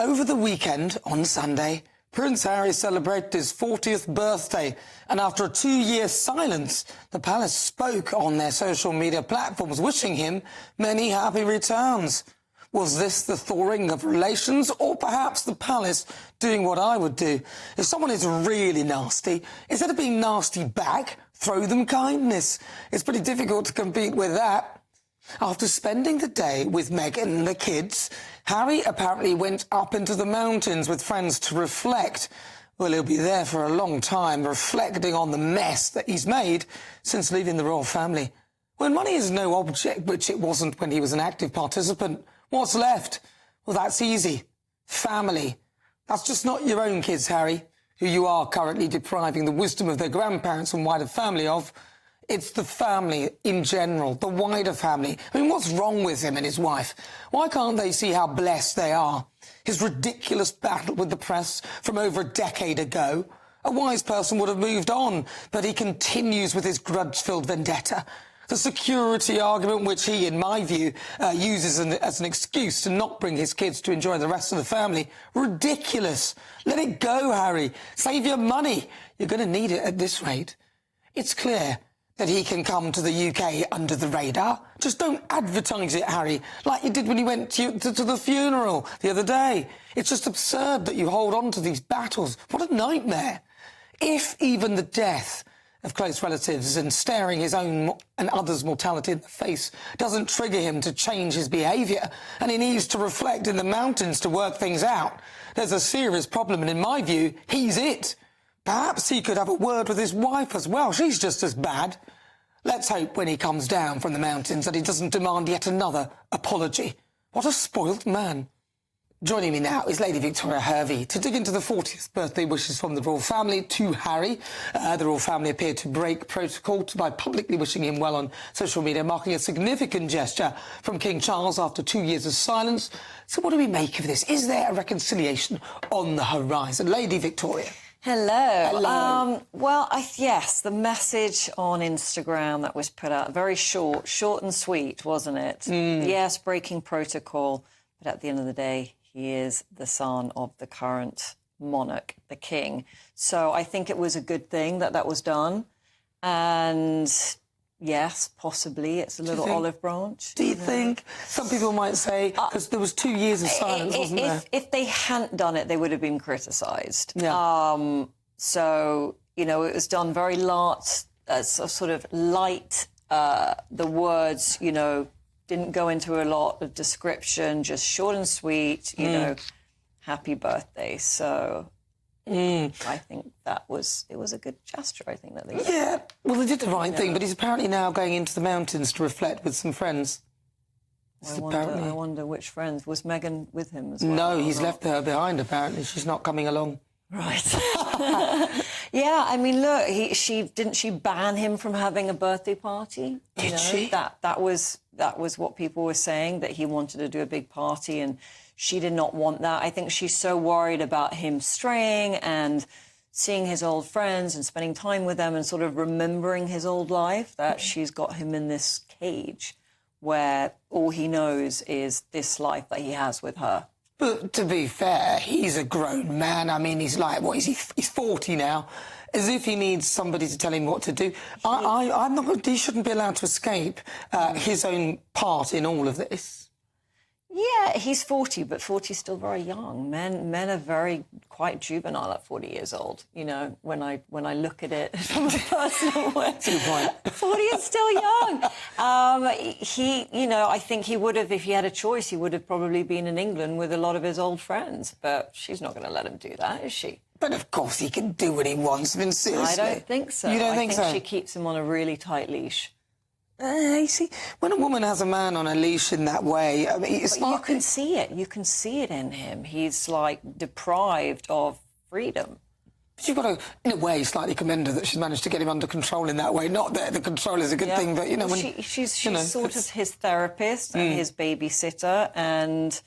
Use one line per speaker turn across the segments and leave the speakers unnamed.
Over the weekend, on Sunday, Prince Harry celebrated his 40th birthday, and after a 2-year silence, the palace spoke on their social media platforms, wishing him many happy returns. Was this the thawing of relations, or perhaps the palace doing what I would do? If someone is really nasty, instead of being nasty back, throw them kindness. It's pretty difficult to compete with that. After spending the day with Meghan and the kids, Harry apparently went up into the mountains with friends to reflect. Well, he'll be there for a long time, reflecting on the mess that he's made since leaving the royal family. When money is no object, which it wasn't when he was an active participant, what's left? Well, that's easy. Family. That's just not your own kids, Harry, who you are currently depriving the wisdom of their grandparents and wider family of. It's the family in general, the wider family. I mean, what's wrong with him and his wife? Why can't they see how blessed they are? His ridiculous battle with the press from over a decade ago. A wise person would have moved on, but he continues with his grudge-filled vendetta. The security argument, which he, in my view, uses as an excuse to not bring his kids to enjoy the rest of the family. Ridiculous. Let it go, Harry. Save your money. You're going to need it at this rate. It's clear that he can come to the UK under the radar. Just don't advertise it, Harry, like you did when you went to the funeral the other day. It's just absurd that you hold on to these battles. What a nightmare. If even the death of close relatives and staring his own and others' mortality in the face doesn't trigger him to change his behaviour, and he needs to reflect in the mountains to work things out, there's a serious problem, and in my view, he's it. Perhaps he could have a word with his wife as well. She's just as bad. Let's hope when he comes down from the mountains that he doesn't demand yet another apology. What a spoilt man. Joining me now is Lady Victoria Hervey to dig into the 40th birthday wishes from the royal family to Harry. The royal family appeared to break protocol by publicly wishing him well on social media, marking a significant gesture from King Charles after 2 years of silence. So what do we make of this? Is there a reconciliation on the horizon? Lady Victoria.
Hello.
Hello.
Yes, the message on Instagram that was put out, very short and sweet, wasn't it? Yes, breaking protocol, but at the end of the day, he is the son of the current monarch, the king. So I think it was a good thing that that was done. And yes, possibly it's a little olive branch.
Do you think? Some people might say, because there was 2 years of silence, wasn't there?
If they hadn't done it, they would have been criticised.
Yeah.
So, you know, it was done very sort of light. The words, you know, didn't go into a lot of description, just short and sweet, you know, happy birthday. So I think it was a good gesture, I think, that they did.
Yeah, well, they did the right thing, but he's apparently now going into the mountains to reflect with some friends.
I wonder which friends. Was Meghan with him as well?
No, he's left her behind, apparently. She's not coming along.
Right. Yeah, I mean, look, didn't she ban him from having a birthday party?
Did she?
That was what people were saying, that he wanted to do a big party and she did not want that. I think she's so worried about him straying and seeing his old friends and spending time with them and sort of remembering his old life, that she's got him in this cage where all he knows is this life that he has with her.
But to be fair, he's a grown man. I mean, he's like, what is he? He's 40 now. As if he needs somebody to tell him what to do. I'm not. He shouldn't be allowed to escape his own part in all of this.
Yeah, he's 40, but 40 is still very young. Men are quite juvenile at 40 years old. You know, when I look at it from a personal way, 40 is still young. I think he would have, if he had a choice, he would have probably been in England with a lot of his old friends. But she's not going to let him do that, is she?
But of course he can do what he wants. I mean, seriously.
I don't think so.
You don't think so?
I think she keeps him on a really tight leash.
You see, when a woman has a man on a leash in that way, I mean, it's
not... You can see it. You can see it in him. He's, like, deprived of freedom.
But you've got to, in a way, slightly commend her that she's managed to get him under control in that way. Not that the control is a good thing, but, you know...
She's sort of his therapist and his babysitter, and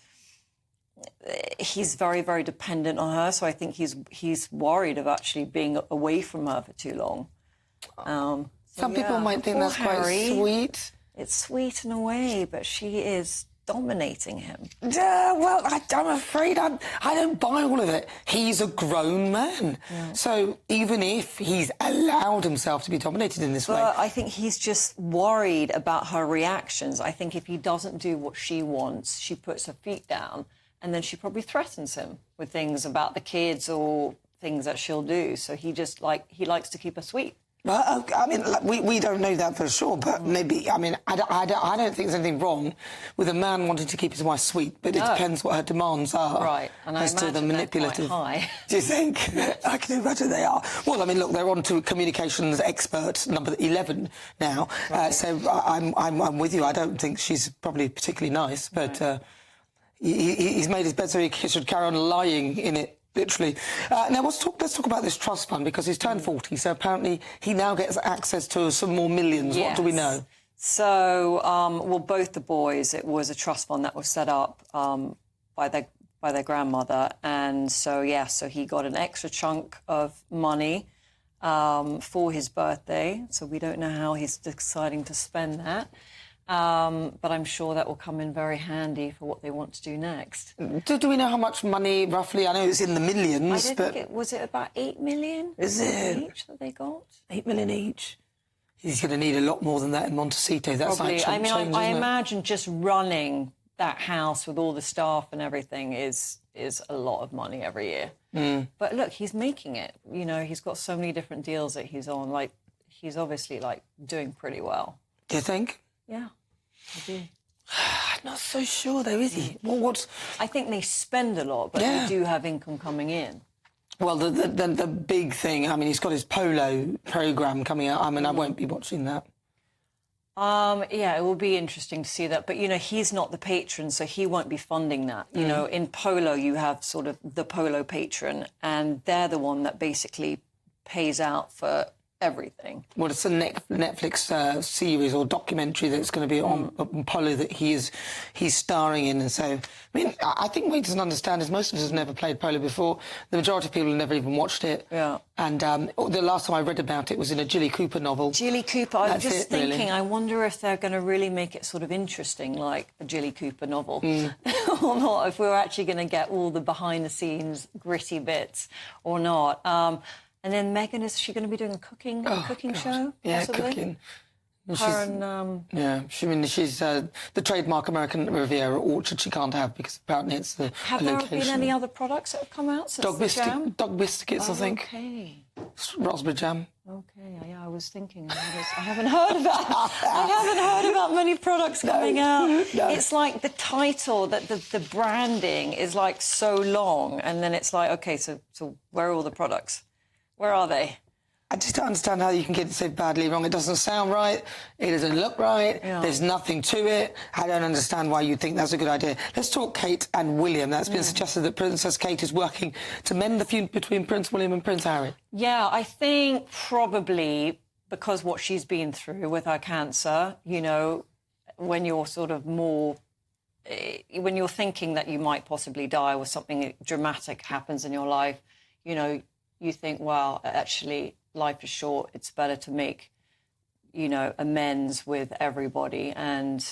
he's very, very dependent on her, so I think he's worried of actually being away from her for too long.
Some people might think that's quite sweet.
It's sweet in a way, but she is dominating him.
Yeah, well, I'm afraid I don't buy all of it. He's a grown man.
Yeah.
So even if he's allowed himself to be dominated in this way...
But I think he's just worried about her reactions. I think if he doesn't do what she wants, she puts her feet down, and then she probably threatens him with things about the kids or things that she'll do. So he just, he likes to keep her sweet.
Well, I mean, we don't know that for sure, but maybe, I mean, I don't think there's anything wrong with a man wanting to keep his wife sweet, but it depends what her demands are.
Right, and
as to the manipulative.
Quite high.
Do you think? I can imagine they are. Well, I mean, look, they're on to communications expert number 11 now, right. So I'm with you. I don't think she's probably particularly nice, but he's made his bed so he should carry on lying in it. Literally. Now, let's talk about this trust fund, because he's turned 40, so apparently he now gets access to some more millions. Yes. What do we know?
So, well, both the boys, it was a trust fund that was set up by their grandmother, and so, so he got an extra chunk of money for his birthday, so we don't know how he's deciding to spend that. But I'm sure that will come in very handy for what they want to do next.
Do we know how much money, roughly? I know it's in the millions,
was it about 8 million?
Is it?
Each that they got?
8 million each? He's going to need a lot more than that in Montecito. That's
probably.
Like
I imagine just running that house with all the staff and everything is a lot of money every year. Mm. But look, he's making it. You know, he's got so many different deals that he's on. He's obviously, doing pretty well.
Do you think?
Yeah, I do.
I'm not so sure, though, is he? Well,
I think they spend a lot, but they do have income coming in.
Well, the big thing, I mean, he's got his polo programme coming out. I mean, I won't be watching that.
It will be interesting to see that. But, he's not the patron, so he won't be funding that. You know, in polo, you have sort of the polo patron, and they're the one that basically pays out for everything. Well,
it's a Netflix series or documentary that's going to be on polo that he's starring in, and so I mean, I think what he doesn't understand is most of us have never played polo before. The majority of people have never even watched it. Yeah. And the last time I read about it was in a Jilly Cooper novel.
Jilly Cooper. I was just thinking, really. I wonder if they're going to really make it sort of interesting, like a Jilly Cooper novel, or not. If we're actually going to get all the behind-the-scenes gritty bits or not. And then Meghan, is she going to be doing a cooking show?
Yeah,
possibly?
cooking. She's the trademark American Riviera orchard she can't have because apparently it's the
Have there been any other products that have come out since the jam?
Dog biscuits, I think.
Okay.
Raspberry jam.
Okay, yeah, I was thinking. I haven't heard about many products coming out. No. It's like the title, that the branding is so long, and then it's okay, so where are all the products? Where are they?
I just don't understand how you can get it so badly wrong. It doesn't sound right. It doesn't look right. Yeah. There's nothing to it. I don't understand why you think that's a good idea. Let's talk Kate and William. That's been suggested that Princess Kate is working to mend the feud between Prince William and Prince Harry. Yeah,
I think probably because what she's been through with her cancer, when you're sort of more... when you're thinking that you might possibly die or something dramatic happens in your life, you think, well, actually, life is short. It's better to make, amends with everybody and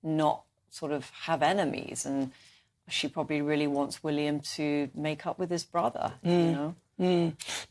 not sort of have enemies. And she probably really wants William to make up with his brother, Do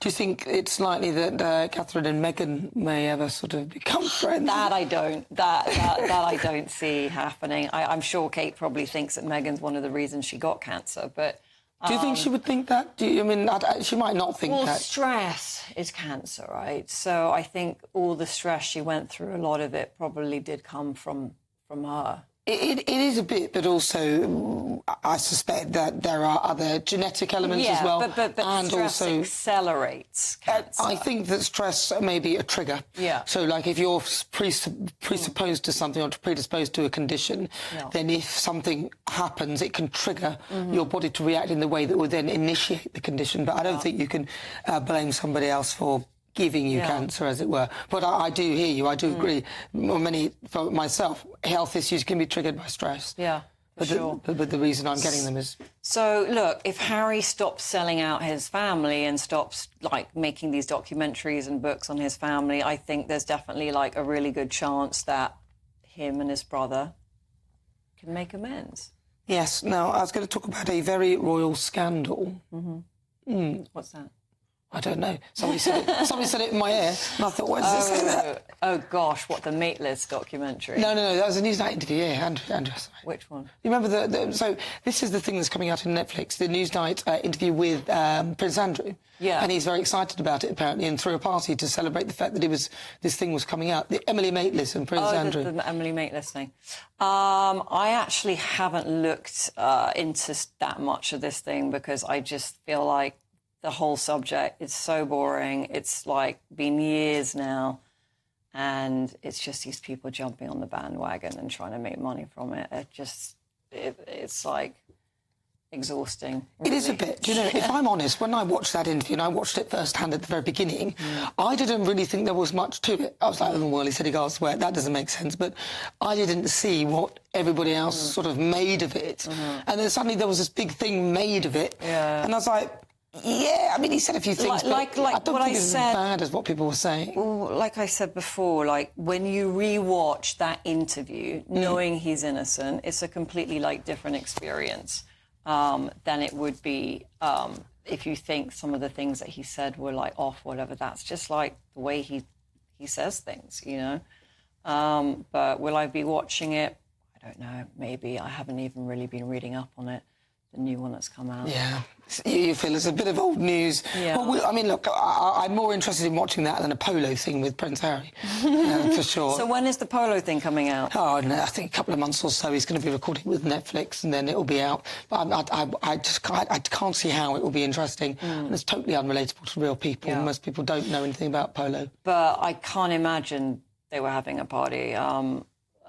you
think it's likely that Catherine and Meghan may ever sort of become friends?
That I don't. That I don't see happening. I'm sure Kate probably thinks that Meghan's one of the reasons she got cancer, but...
Do you think she would think that? She might not think that. Well,
stress is cancer, right? So I think all the stress she went through, a lot of it probably did come from her.
It is a bit, but also I suspect that there are other genetic elements as well.
But and stress also accelerates cancer.
I think that stress may be a trigger. Yeah. So, if you're presupposed to something or predisposed to a condition, then if something happens, it can trigger your body to react in the way that will then initiate the condition. But I don't think you can blame somebody else for giving you cancer, as it were. But I do hear you. I do agree. For myself, health issues can be triggered by stress.
Yeah, for sure.
But the reason I'm getting them is...
So, look, if Harry stops selling out his family and stops, making these documentaries and books on his family, I think there's definitely, a really good chance that him and his brother can make amends.
Yes. Now, I was going to talk about a very royal scandal.
What's that?
I don't know. Somebody said it in my ear, and I thought, what is this?
Oh, gosh, what, the Mateless documentary?
No, that was a Newsnight interview, yeah, Andrew.
Which one?
You remember so this is the thing that's coming out on Netflix, the Newsnight interview with Prince Andrew.
Yeah.
And he's very excited about it, apparently, and threw a party to celebrate the fact that this thing was coming out. The Emily Mateless and Prince Andrew.
The Emily Mateless thing. I actually haven't looked into that much of this thing because I just feel like the whole subject is so boring. It's like been years now, and it's just these people jumping on the bandwagon and trying to make money from it. It's like exhausting. Really.
It is a bit. Do you know, if I'm honest, when I watched that interview, and I watched it firsthand at the very beginning, I didn't really think there was much to it. I was like, oh, well, he said he goes elsewhere. That doesn't make sense. But I didn't see what everybody else sort of made of it. And then suddenly there was this big thing made of it.
Yeah.
And I was like, yeah, I mean, he said a few things,
like
but I don't
what
think
I
it's
said,
as bad as what people were saying.
Well, like I said before, like when you rewatch that interview, knowing he's innocent, it's a completely different experience than it would be if you think some of the things that he said were off, whatever. That's just like the way he says things, you know. But will I be watching it? I don't know. Maybe. I haven't even really been reading up on it. The new one that's come out.
Yeah. You feel it's a bit of old news.
Yeah.
Well, I mean, look, I'm more interested in watching that than a polo thing with Prince Harry, for sure.
So when is the polo thing coming out?
Oh, I don't know, I think a couple of months or so. He's going to be recording with Netflix, and then it'll be out. But I can't see how it will be interesting. And it's totally unrelatable to real people.
Yeah.
Most people don't know anything about polo.
But I can't imagine they were having a party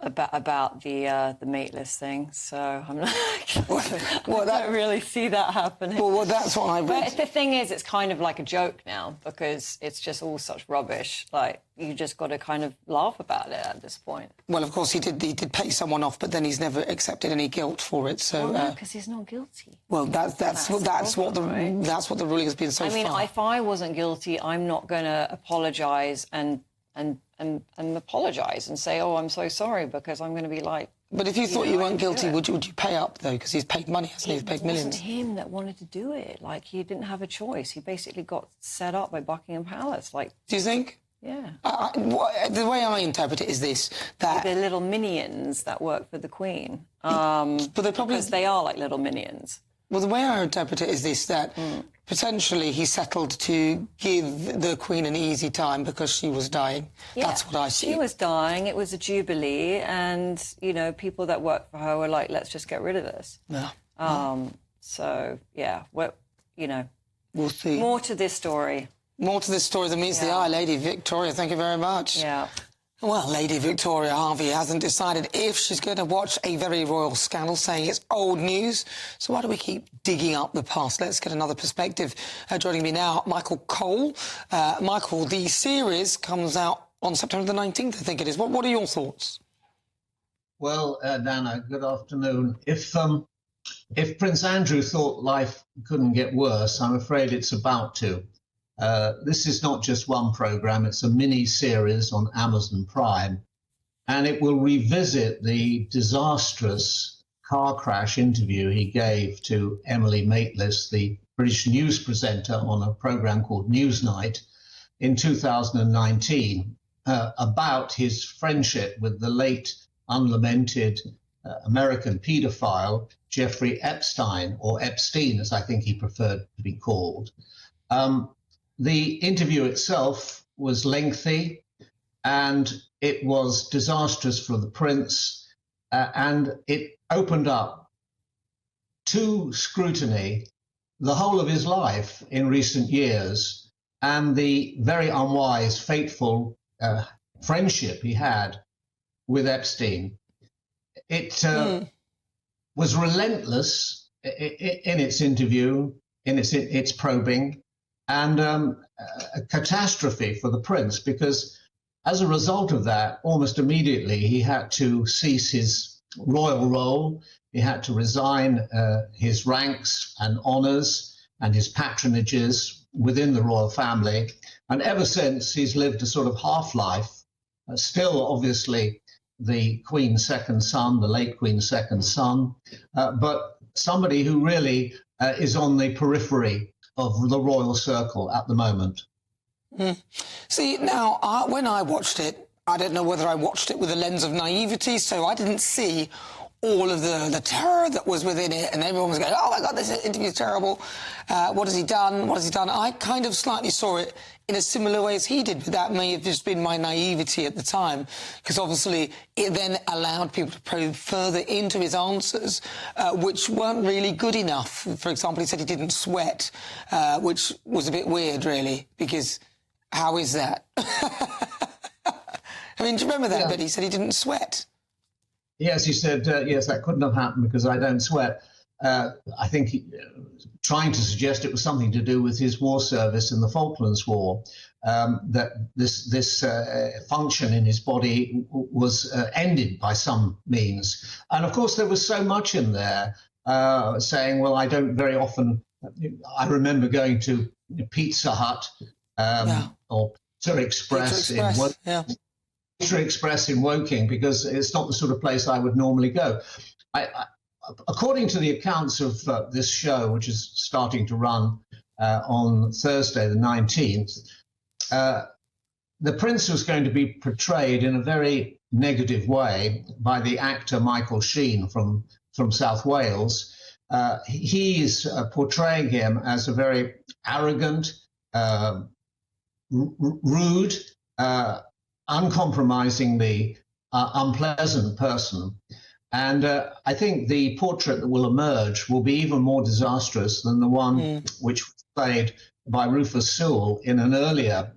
about the Mateless thing. So I'm like, I don't really see that happening.
Well, that's what I read.
But the thing is, it's kind of like a joke now because it's just all such rubbish. Like, you just got to kind of laugh about it at this point.
Well, of course, he did pay someone off, but then he's never accepted any guilt for it. So,
well, no, because he's not guilty.
Well, that's what the ruling has been so far.
I mean, if I wasn't guilty, I'm not going to apologise and apologise and say, oh, I'm so sorry, because I'm going to be like...
But if you thought you weren't guilty, would you pay up, though? Because he's paid money, hasn't he? He's paid millions.
It wasn't him that wanted to do it. Like, he didn't have a choice. He basically got set up by Buckingham Palace. Like,
do you think?
Yeah.
The way I interpret it is this, that...
They're little minions that work for the Queen.
But they probably...
Because they are like little minions.
Well, the way I interpret it is this, that potentially he settled to give the Queen an easy time because she was dying.
Yeah,
that's what I see.
She was dying, it was a jubilee, and, you know, people that work for her were like, let's just get rid of this.
Yeah.
So, yeah, well, you know.
We'll see.
More to this story.
More to this story than meets the eye. Lady Victoria, thank you very much.
Yeah.
Well, Lady Victoria Harvey hasn't decided if she's going to watch a very royal scandal, saying it's old news. So why do we keep digging up the past? Let's get another perspective. Joining me now, Michael Cole. Michael, the series comes out on September the 19th, I think it is. What are your thoughts?
Well, Dana, good afternoon. If Prince Andrew thought life couldn't get worse, I'm afraid it's about to. This is not just one programme, it's a mini-series on Amazon Prime, and it will revisit the disastrous car crash interview he gave to Emily Mateless, the British news presenter on a programme called Newsnight in 2019, about his friendship with the late unlamented American paedophile Jeffrey Epstein, or Epstein as I think he preferred to be called. The interview itself was lengthy and it was disastrous for the prince, and it opened up to scrutiny the whole of his life in recent years and the very unwise, fateful friendship he had with Epstein. It was relentless in its interview, in its probing, and a catastrophe for the prince, because as a result of that, almost immediately he had to cease his royal role. He had to resign his ranks and honours and his patronages within the royal family. And ever since, he's lived a sort of half-life, still obviously the Queen's second son, the late Queen's second son, but somebody who really is on the periphery of the royal circle at the moment.
See, now, when I watched it, I don't know whether I watched it with a lens of naivety, so I didn't see all of the terror that was within it, and everyone was going, oh my God, this interview is terrible. What has he done? What has he done? I kind of slightly saw it in a similar way as he did, but that may have just been my naivety at the time, because obviously it then allowed people to probe further into his answers, which weren't really good enough. For example, he said he didn't sweat, which was a bit weird, really, because how is that? I mean, do you remember that? But he said he didn't sweat.
Yes, he said, yes, that couldn't have happened because I don't sweat. I think trying to suggest it was something to do with his war service in the Falklands War, that this function in his body was ended by some means. And of course, there was so much in there saying, well, I don't very often, I remember going to Pizza Hut or Pizza Express in Woking, because it's not the sort of place I would normally go. According to the accounts of this show, which is starting to run on Thursday, the 19th, the prince was going to be portrayed in a very negative way by the actor Michael Sheen from South Wales. He's portraying him as a very arrogant, rude, uncompromisingly unpleasant person. And I think the portrait that will emerge will be even more disastrous than the one which was played by Rufus Sewell in an earlier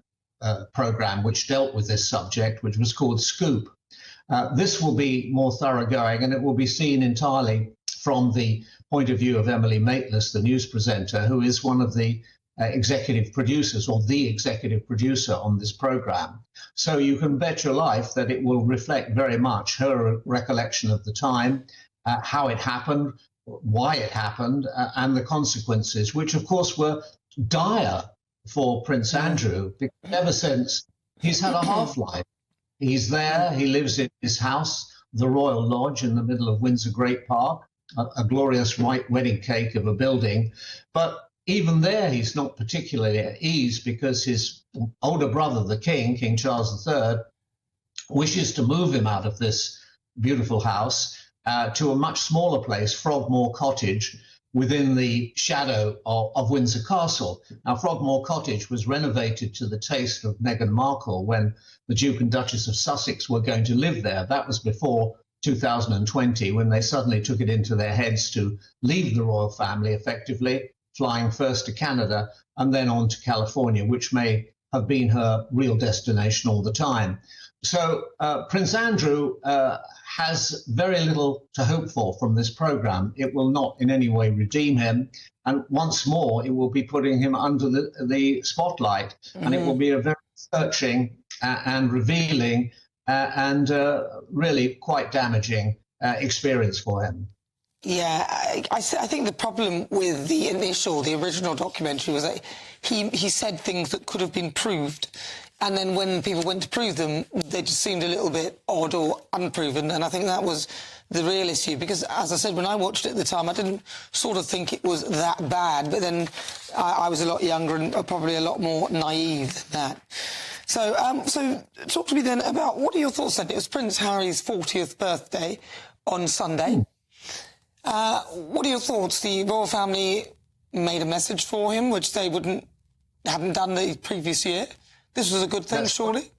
program which dealt with this subject, which was called Scoop. This will be more thoroughgoing, and it will be seen entirely from the point of view of Emily Maitlis, the news presenter, who is one of the executive producers, or the executive producer on this program. So you can bet your life that it will reflect very much her recollection of the time, how it happened, why it happened, and the consequences, which of course were dire for Prince Andrew, because ever since he's had a half-life. He's there, he lives in his house, the Royal Lodge in the middle of Windsor Great Park, a glorious white wedding cake of a building, but even there, he's not particularly at ease because his older brother, the King, King Charles III, wishes to move him out of this beautiful house to a much smaller place, Frogmore Cottage, within the shadow of Windsor Castle. Now, Frogmore Cottage was renovated to the taste of Meghan Markle when the Duke and Duchess of Sussex were going to live there. That was before 2020, when they suddenly took it into their heads to leave the royal family effectively, flying first to Canada and then on to California, which may have been her real destination all the time. So Prince Andrew has very little to hope for from this program. It will not in any way redeem him. And once more, it will be putting him under the spotlight. And it will be a very searching and revealing and really quite damaging experience for him.
Yeah, I think the problem with the original documentary was that he said things that could have been proved, and then when people went to prove them, they just seemed a little bit odd or unproven, and I think that was the real issue, because, as I said, when I watched it at the time, I didn't sort of think it was that bad, but then I was a lot younger and probably a lot more naive than that. So talk to me then about, what are your thoughts then? It was Prince Harry's 40th birthday on Sunday. What are your thoughts? The royal family made a message for him, which they hadn't done the previous year. This was a good thing, surely?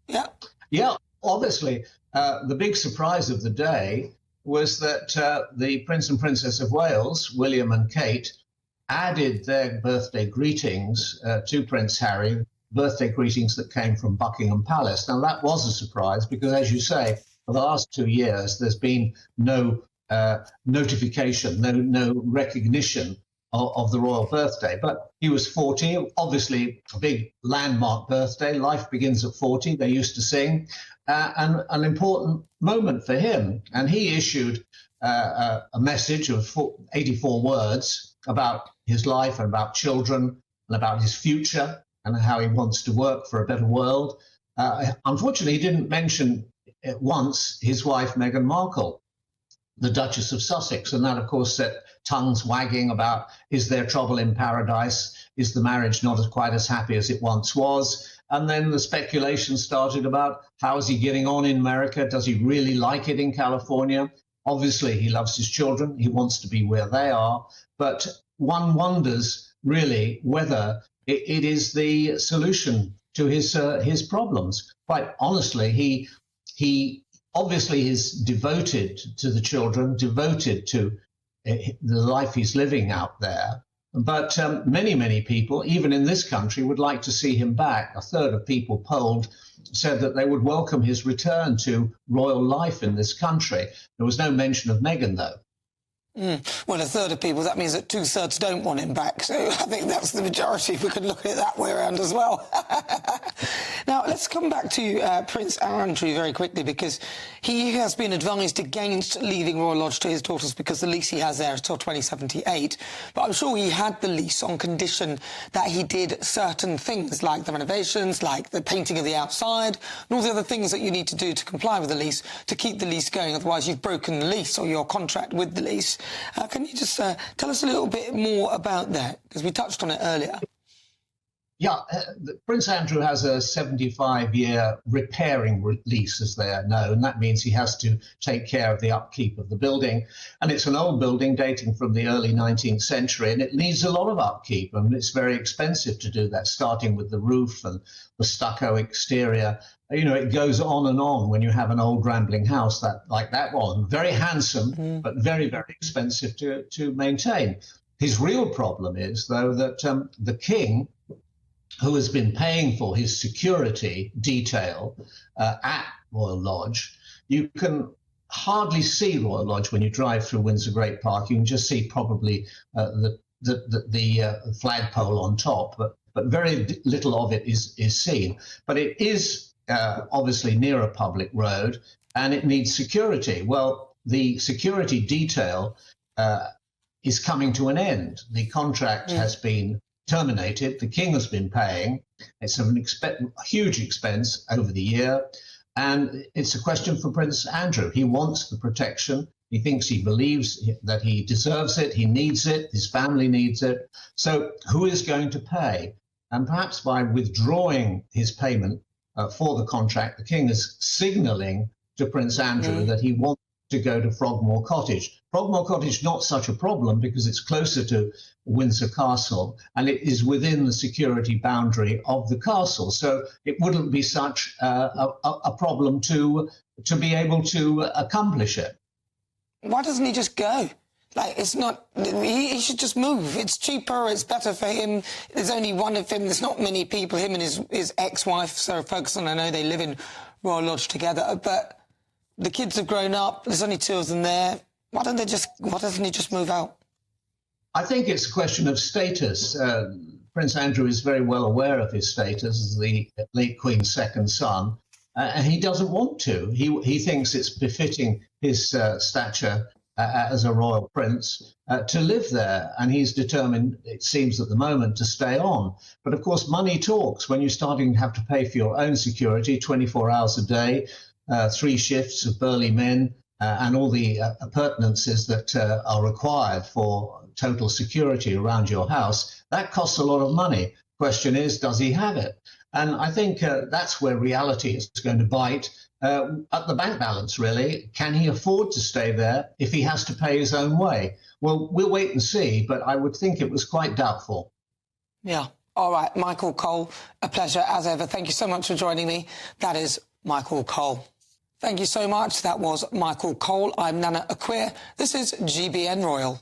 Yeah. Yeah,
obviously. The big surprise of the day was that the Prince and Princess of Wales, William and Kate, added their birthday greetings to Prince Harry, birthday greetings that came from Buckingham Palace. Now, that was a surprise because, as you say, for the last 2 years, there's been no notification, no recognition of the royal birthday. But he was 40, obviously a big landmark birthday. Life begins at 40, they used to sing, and an important moment for him. And he issued a message of 84 words about his life and about children and about his future and how he wants to work for a better world. Unfortunately, he didn't mention once his wife, Meghan Markle, the Duchess of Sussex. And that, of course, set tongues wagging about, is there trouble in paradise? Is the marriage not quite as happy as it once was? And then the speculation started about, how is he getting on in America? Does he really like it in California? Obviously, he loves his children. He wants to be where they are. But one wonders, really, whether it is the solution to his problems. Quite honestly, he obviously is devoted to the children, devoted to the life he's living out there. But many people, even in this country, would like to see him back. A third of people polled said that they would welcome his return to royal life in this country. There was no mention of Meghan, though.
Well, a third of people, that means that 2/3 don't want him back. So I think that's the majority. We could look at it that way around as well. Now, let's come back to Prince Andrew very quickly, because he has been advised against leaving Royal Lodge to his daughters because the lease he has there is till 2078. But I'm sure he had the lease on condition that he did certain things, like the renovations, like the painting of the outside, and all the other things that you need to do to comply with the lease to keep the lease going. Otherwise, you've broken the lease or your contract with the lease. Can you just tell us a little bit more about that? Because we touched on it earlier.
Yeah, Prince Andrew has a 75-year repairing lease, as they are known. That means he has to take care of the upkeep of the building. And it's an old building dating from the early 19th century, and it needs a lot of upkeep. And it's very expensive to do that, starting with the roof and the stucco exterior. You know, it goes on and on when you have an old rambling house like that one. Very handsome, but very, very expensive to maintain. His real problem is, though, that the king, who has been paying for his security detail at Royal Lodge, you can hardly see Royal Lodge when you drive through Windsor Great Park. You can just see probably the flagpole on top, but very little of it is seen. But it is obviously near a public road, and it needs security. Well, the security detail is coming to an end. The contract has been terminated. The king has been paying. It's a huge expense over the year, and it's a question for Prince Andrew. He wants the protection. He thinks, he believes that he deserves it. He needs it. His family needs it. So who is going to pay? And perhaps by withdrawing his payment for the contract, the king is signalling to Prince Andrew that he wants to go to Frogmore Cottage. Frogmore Cottage, not such a problem because it's closer to Windsor Castle and it is within the security boundary of the castle. So it wouldn't be such a problem to be able to accomplish it.
Why doesn't he just go? Like, it's not... He should just move. It's cheaper, it's better for him. There's only one of him. There's not many people. Him and his ex-wife, Sarah Ferguson, I know they live in Royal Lodge together, but the kids have grown up. There's only two of them there. Why doesn't he just move out?
I think it's a question of status. Prince Andrew is very well aware of his status as the late Queen's second son, and he doesn't want to. He thinks it's befitting his stature as a royal prince to live there, and he's determined, it seems at the moment, to stay on. But of course, money talks when you're starting to have to pay for your own security 24 hours a day, 3 shifts of burly men, and all the appurtenances that are required for total security around your house. That costs a lot of money. Question is, does he have it? And I think that's where reality is going to bite at the bank balance, really. Can he afford to stay there if he has to pay his own way? Well, we'll wait and see, but I would think it was quite doubtful.
Yeah. All right, Michael Cole, a pleasure as ever. Thank you so much for joining me. That is Michael Cole. Thank you so much. That was Michael Cole. I'm Nana Akweer. This is GBN Royal.